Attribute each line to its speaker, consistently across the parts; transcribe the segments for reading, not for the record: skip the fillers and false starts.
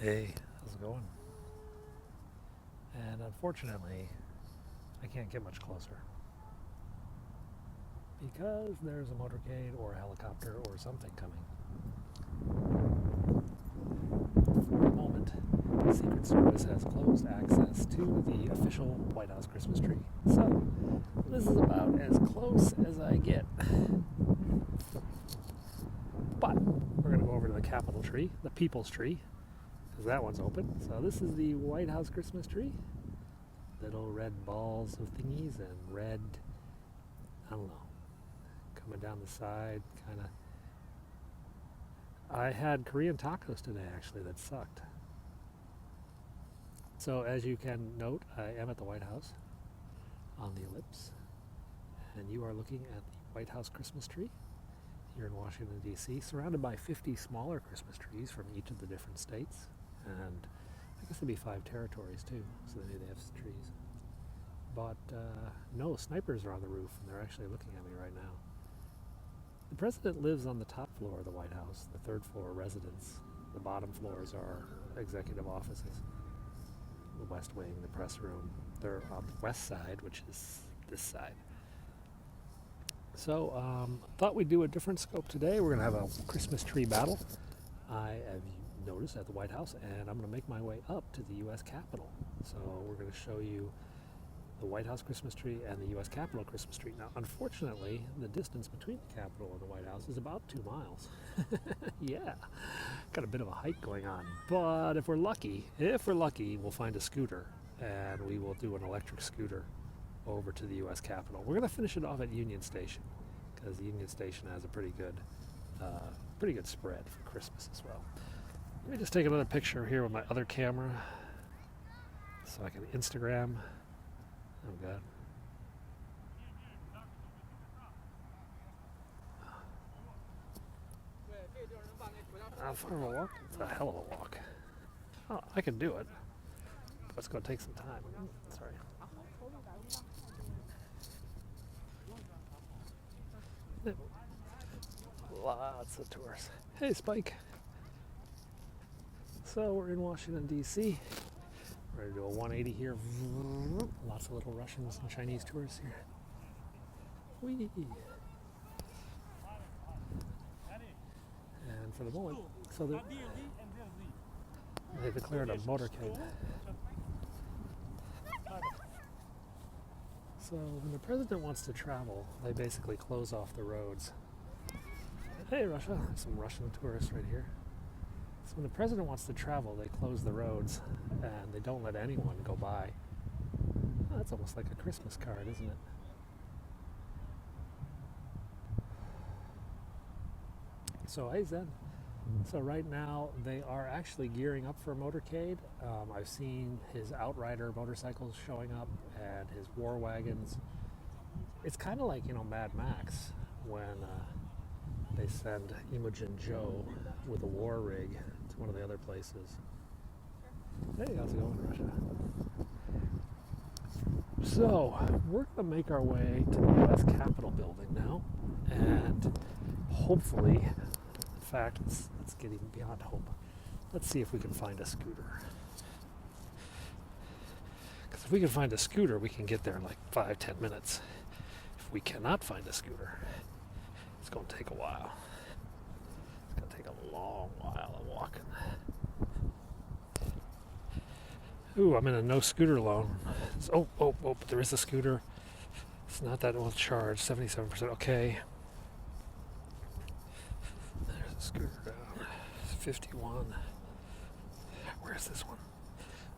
Speaker 1: Hey, how's it going? And unfortunately, I can't get much closer because there's a motorcade or a helicopter or something coming. For the moment, the Secret Service has closed access to the official White House Christmas tree. So, this is about as close as I get. But we're going to go over to the Capitol tree, the People's tree, because that one's open. So this is the White House Christmas tree. Little red balls of thingies and red, I don't know, coming down the side, kind of. I had Korean tacos today, actually, that sucked. So as you can note, I am at the White House on the ellipse, and you are looking at the White House Christmas tree here in Washington, D.C., surrounded by 50 smaller Christmas trees from each of the different states, and I guess there'd be 5 territories too, so maybe they have trees. But no, snipers are on the roof, and they're actually looking at me right now. The president lives on the top floor of the White House, the 3rd floor residence. The bottom floors are executive offices. The West Wing, the press room. They're on the west side, which is this side. So, thought we'd do a different scope today. We're going to have a Christmas tree battle. I have noticed at the White House, and I'm going to make my way up to the U.S. Capitol. So we're going to show you the White House Christmas tree and the U.S. Capitol Christmas tree. Now, unfortunately, the distance between the Capitol and the White House is about 2 miles. Yeah, got a bit of a hike going on. But if we're lucky, we'll find a scooter, and we will do an electric scooter over to the U.S. Capitol. We're going to finish it off at Union Station, because Union Station has a pretty good spread for Christmas as well. Let me just take another picture here with my other camera so I can Instagram. Oh God. How far of a walk? It's a hell of a walk. Oh, I can do it, but it's going to take some time. Sorry. Lots of tourists. Hey, Spike. So we're in Washington, D.C. Ready to do a 180 here. Lots of little Russians and Chinese tourists here. Whee! And for the moment, so they declared a motorcade. So when the president wants to travel, they basically close off the roads. Hey, Russia! There's some Russian tourists right here. So when the president wants to travel, they close the roads and they don't let anyone go by. Oh, that's almost like a Christmas card, isn't it? So, hey, Zen. So right now they are actually gearing up for a motorcade. I've seen his Outrider motorcycles showing up and his war wagons. It's kind of like, Mad Max when they send Imogen Joe with a war rig to one of the other places. Hey, how's it going, Russia? So, we're going to make our way to the U.S. Capitol building now, and hopefully, in fact, let's get even beyond hope. Let's see if we can find a scooter. Because if we can find a scooter, we can get there in like 5-10 minutes. If we cannot find a scooter, it's going to take a while. It's going to take a long while of walking. Ooh, I'm in a no scooter loan. But there is a scooter. It's not that well charged, 77%. Okay. There's a scooter down. 51. Where's this one?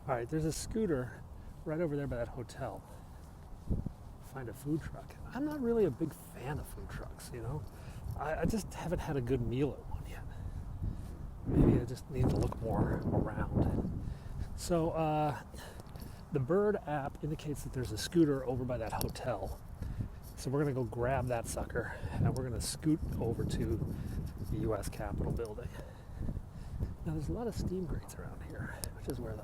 Speaker 1: Alright, there's a scooter right over there by that hotel. Find a food truck. I'm not really a big fan of food trucks, I just haven't had a good meal at one yet. Maybe I just need to look more around. So the Bird app indicates that there's a scooter over by that hotel. So we're going to go grab that sucker and we're going to scoot over to the U.S. Capitol building. Now there's a lot of steam grates around here, which is where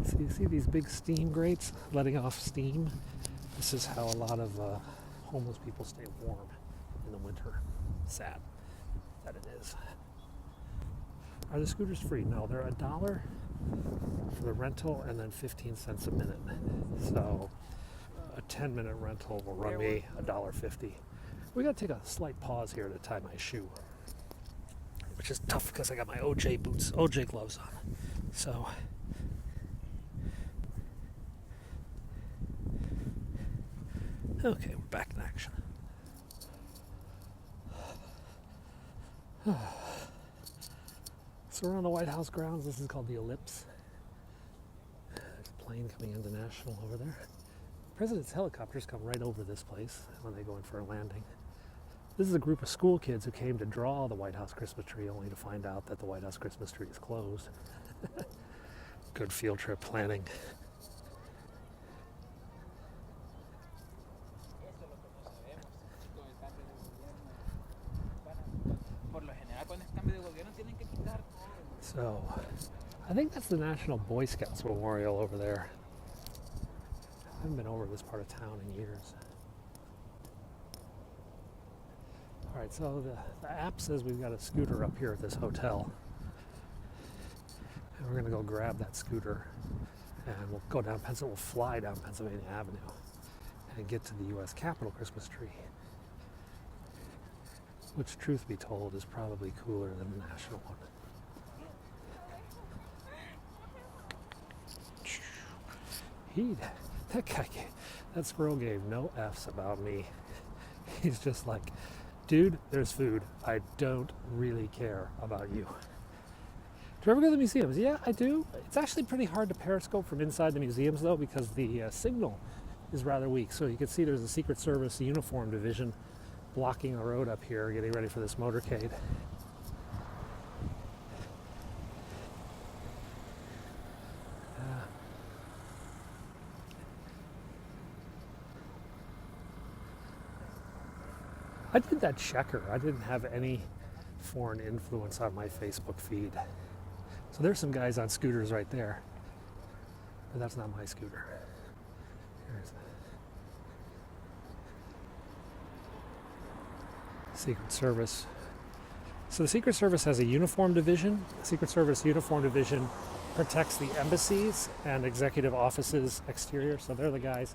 Speaker 1: So you see these big steam grates letting off steam? This is how a lot of homeless people stay warm in the winter. Sad. that it is. Are the scooters free? No, they're $1 for the rental and then 15 cents a minute. So a 10-minute rental will run me $1.50. We gotta take a slight pause here to tie my shoe, which is tough because I got my OJ boots, OJ gloves on. So okay, we're back in action. So we're on the White House grounds. This is called the Ellipse. There's a plane coming into National over there. The president's helicopters come right over this place when they go in for a landing. This is a group of school kids who came to draw the White House Christmas tree, only to find out that the White House Christmas tree is closed. Good field trip planning. So, I think that's the National Boy Scouts Memorial over there. I haven't been over this part of town in years. Alright, so the app says we've got a scooter up here at this hotel. And we're going to go grab that scooter and we'll go down we'll fly down Pennsylvania Avenue and get to the U.S. Capitol Christmas tree. Which, truth be told, is probably cooler than the national one. That squirrel gave no F's about me. He's just like, dude, there's food. I don't really care about you. Do you ever go to the museums? Yeah, I do. It's actually pretty hard to periscope from inside the museums, though, because the signal is rather weak. So you can see there's a Secret Service uniform division blocking the road up here, getting ready for this motorcade. I did that checker. I didn't have any foreign influence on my Facebook feed. So there's some guys on scooters right there. But that's not my scooter. Here's the Secret Service. So the Secret Service has a uniform division. The Secret Service uniform division protects the embassies and executive offices exterior. So they're the guys.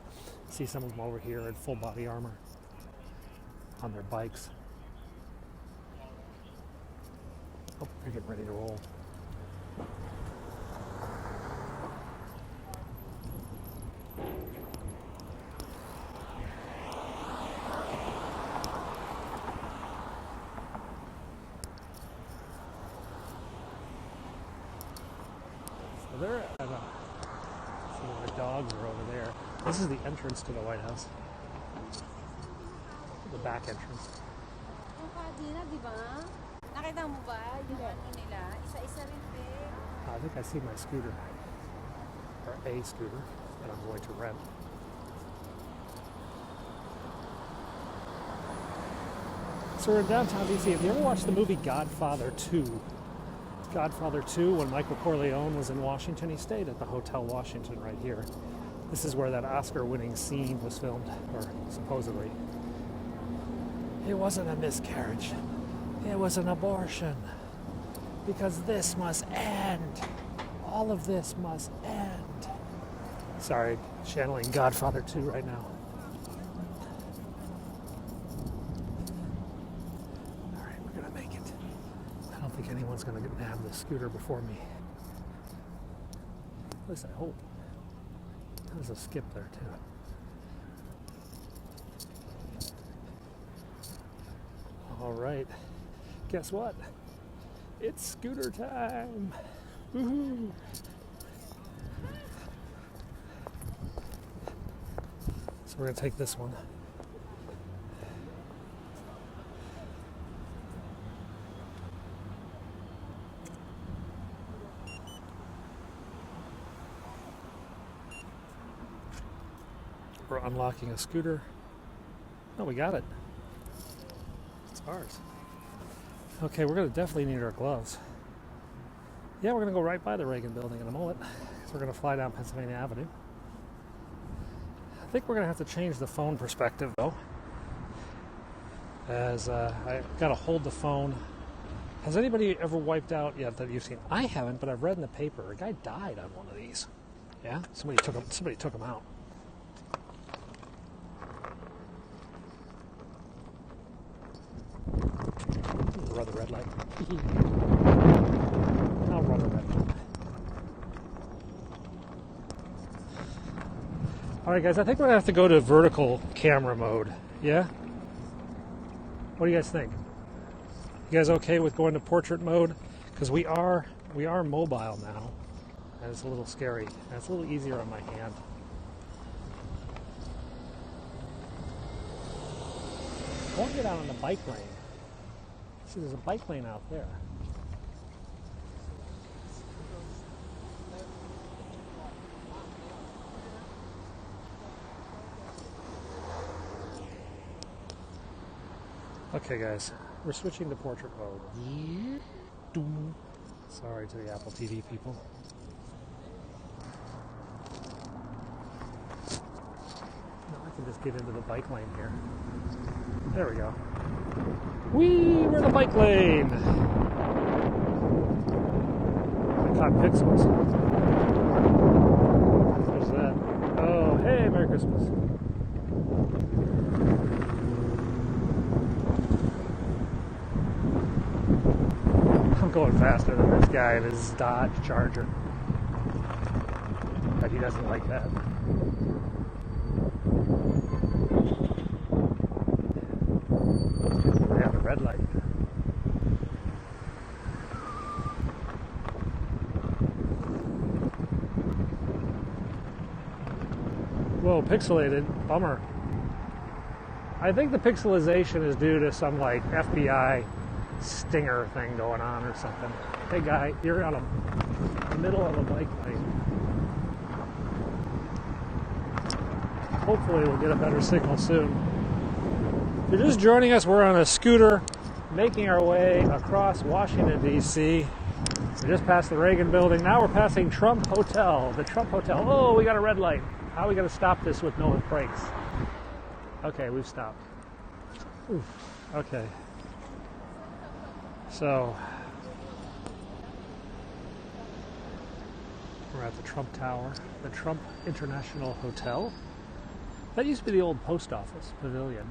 Speaker 1: See some of them over here in full body armor on their bikes. Oh, they're getting ready to roll. So they're at some of the dogs are over there. This is the entrance to the White House. The back entrance. I think I see my scooter, or a scooter, that I'm going to rent. So we're in downtown DC. Have you ever watched the movie Godfather 2? Godfather 2, when Michael Corleone was in Washington, he stayed at the Hotel Washington right here. This is where that Oscar-winning scene was filmed, or supposedly. It wasn't a miscarriage. It was an abortion. Because this must end. All of this must end. Sorry, channeling Godfather 2 right now. Alright, we're gonna make it. I don't think anyone's gonna nab this scooter before me. At least I hope. There's a skip there too. All right, guess what? It's scooter time. Woohoo! So we're gonna take this one. We're unlocking a scooter. Oh, we got it. Ours. Okay, we're going to definitely need our gloves. Yeah, we're going to go right by the Reagan building in a moment. So we're going to fly down Pennsylvania Avenue. I think we're going to have to change the phone perspective though. As I got to hold the phone Has anybody ever wiped out yet that you've seen? I haven't, but I've read in the paper a guy died on one of these. Yeah, somebody took him out. Run the red light. I'll run the red light. All right, guys. I think we're gonna have to go to vertical camera mode. Yeah. What do you guys think? You guys okay with going to portrait mode? Because we are mobile now, and it's a little scary. And it's a little easier on my hand. I want to get out on the bike lane. See, there's a bike lane out there. Okay, guys, we're switching to portrait mode. Sorry to the Apple TV people. Now I can just get into the bike lane here. There we go. We're in the bike lane. I caught pixels. What's that? Oh, hey, Merry Christmas. I'm going faster than this guy in his Dodge Charger. But he doesn't like that. They have a red light. Whoa, pixelated. Bummer. I think the pixelization is due to some like FBI stinger thing going on or something. Hey guy, you're on the middle of a bike lane. Hopefully we'll get a better signal soon. If you're just joining us, we're on a scooter making our way across Washington, D.C. We just passed the Reagan building. Now we're passing Trump Hotel, the Trump Hotel. Oh, we got a red light. How are we going to stop this with no brakes? Okay, we've stopped. Oof. Okay. So, we're at the Trump Tower, the Trump International Hotel. That used to be the old post office pavilion.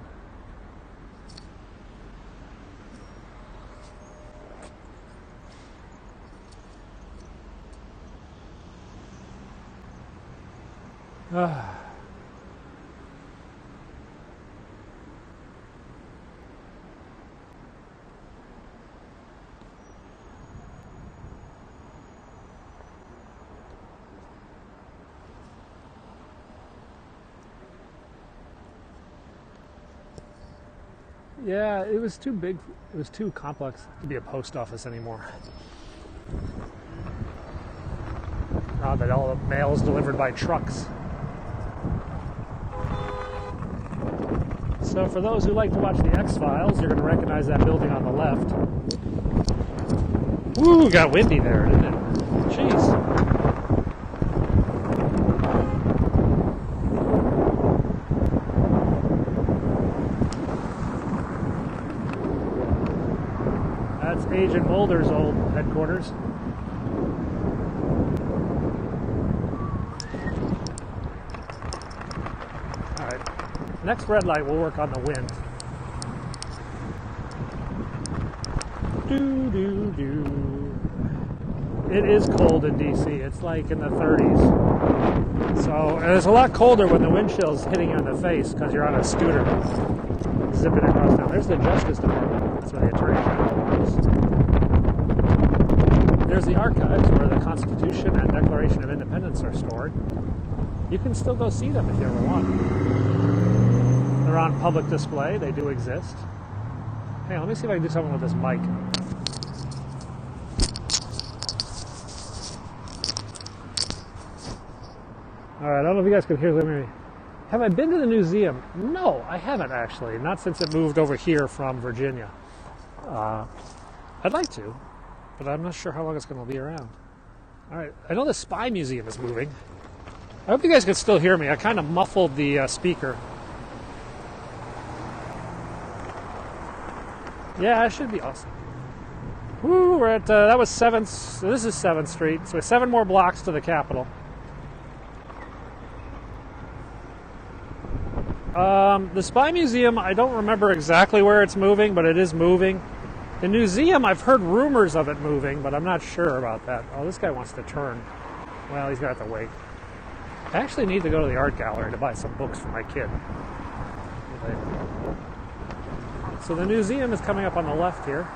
Speaker 1: Yeah, it was too big. It was too complex to be a post office anymore. Now that all the mail is delivered by trucks. So for those who like to watch the X-Files, you're going to recognize that building on the left. Woo, got windy there, didn't it? Jeez. That's Agent Mulder's old headquarters. All right, next red light will work on the wind. It is cold in DC. It's like in the 30s. So, and it's a lot colder when the wind chill's hitting you in the face because you're on a scooter zipping across town. There's the Justice Department. That's where the Attorney General is. There's the archives where the Constitution and Declaration of Independence are stored. You can still go see them if you ever want. They're on public display. They do exist. Hey, let me see if I can do something with this mic. All right, I don't know if you guys can hear me. Have I been to the museum? No, I haven't actually. Not since it moved over here from Virginia. I'd like to, but I'm not sure how long it's going to be around. All right, I know the Spy Museum is moving. I hope you guys can still hear me. I kind of muffled the speaker. Yeah, it should be awesome. Woo, we're at, that was 7th, this is 7th Street, so we have 7 more blocks to the Capitol. The Spy Museum, I don't remember exactly where it's moving, but it is moving. The museum, I've heard rumors of it moving, but I'm not sure about that. Oh, this guy wants to turn. Well, he's going to have to wait. I actually need to go to the art gallery to buy some books for my kid. So the museum is coming up on the left here.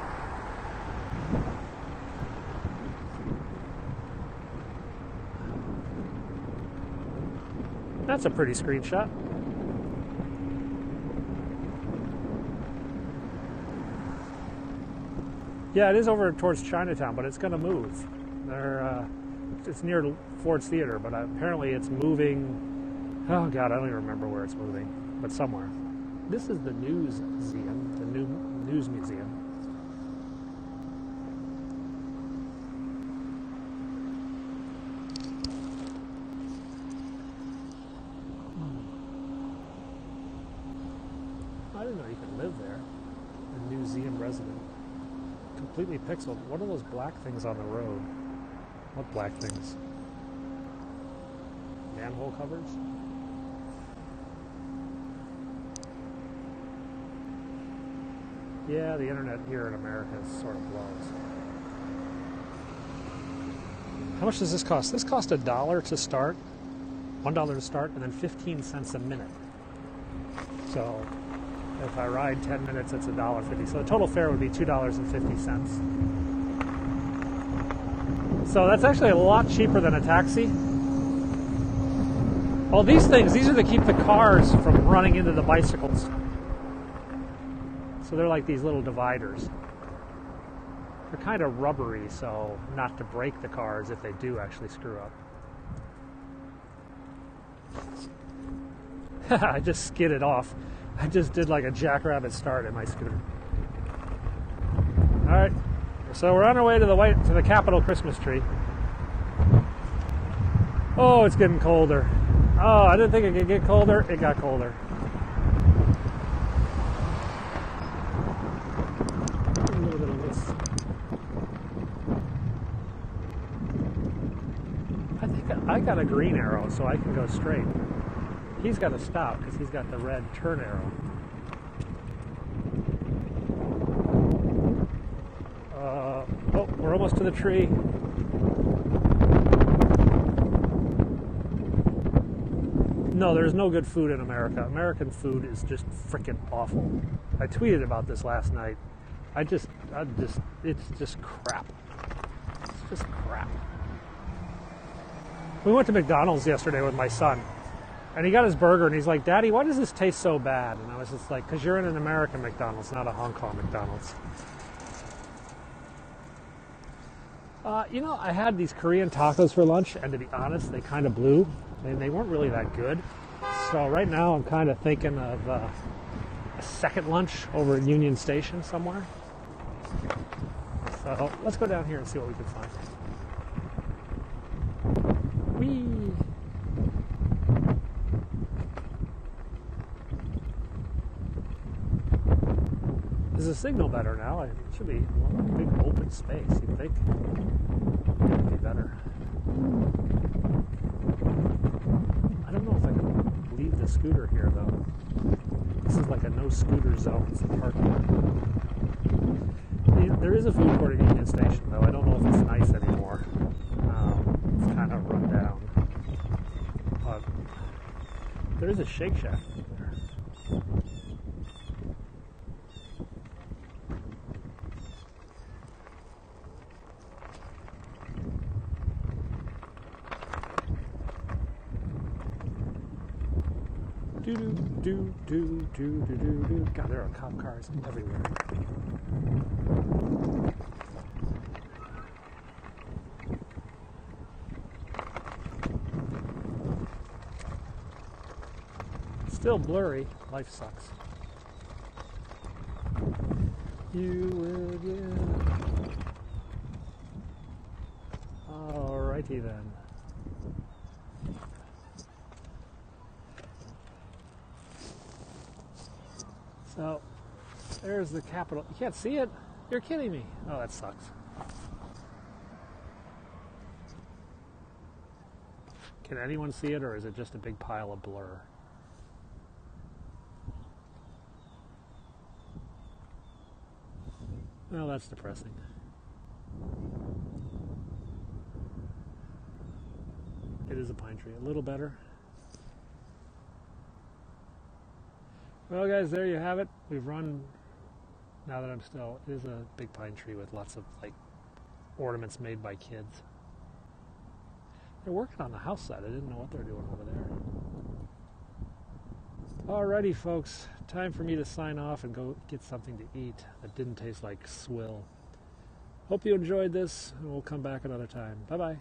Speaker 1: That's a pretty screenshot. Yeah, it is over towards Chinatown, but it's going to move. It's near Ford's Theater, but apparently it's moving. Oh God, I don't even remember where it's moving, but somewhere. This is the News Museum, the new News Museum. I didn't know you could live there. A museum resident. Completely pixeled. What are those black things on the road? What black things? Manhole covers? Yeah, the internet here in America sort of blows. How much does this cost? This cost $1 to start, $1 to start, and then 15 cents a minute. So if I ride 10 minutes, it's $1.50. So the total fare would be $2.50. So that's actually a lot cheaper than a taxi. Well, these are to keep the cars from running into the bicycles. So they're like these little dividers. They're kind of rubbery, so not to break the cars if they do actually screw up. I just skidded off. I just did like a jackrabbit start in my scooter. All right, so we're on our way to the Capitol Christmas tree. Oh, it's getting colder. Oh, I didn't think it could get colder. It got colder. A little bit of this. I think I got a green arrow, so I can go straight. He's got to stop because he's got the red turn arrow. Oh, we're almost to the tree. No, there's no good food in America. American food is just freaking awful. I tweeted about this last night. It's just crap. It's just crap. We went to McDonald's yesterday with my son. And he got his burger, and he's like, "Daddy, why does this taste so bad?" And I was just like, "Because you're in an American McDonald's, not a Hong Kong McDonald's." I had these Korean tacos for lunch, and to be honest, they kind of blew. They weren't really that good. So right now, I'm kind of thinking of a second lunch over at Union Station somewhere. So let's go down here and see what we can find. Whee! Is the signal better now? It should be a big open space, you'd think. It would be better. I don't know if I can leave the scooter here, though. This is like a no scooter zone. It's a parking lot. There is a food court at Union Station, though. I don't know if it's nice anymore. It's kind of run down. But there is a Shake Shack there. Do. God, there are cop cars everywhere. Still blurry. Life sucks. You will get. Alrighty then. So, there's the Capitol. You can't see it? You're kidding me. Oh, that sucks. Can anyone see it, or is it just a big pile of blur? Well, that's depressing. It is a pine tree. A little better. Well, guys, there you have it. We've run, now that I'm still, it is a big pine tree with lots of, like, ornaments made by kids. They're working on the house side. I didn't know what they're doing over there. Alrighty, folks. Time for me to sign off and go get something to eat that didn't taste like swill. Hope you enjoyed this, and we'll come back another time. Bye-bye.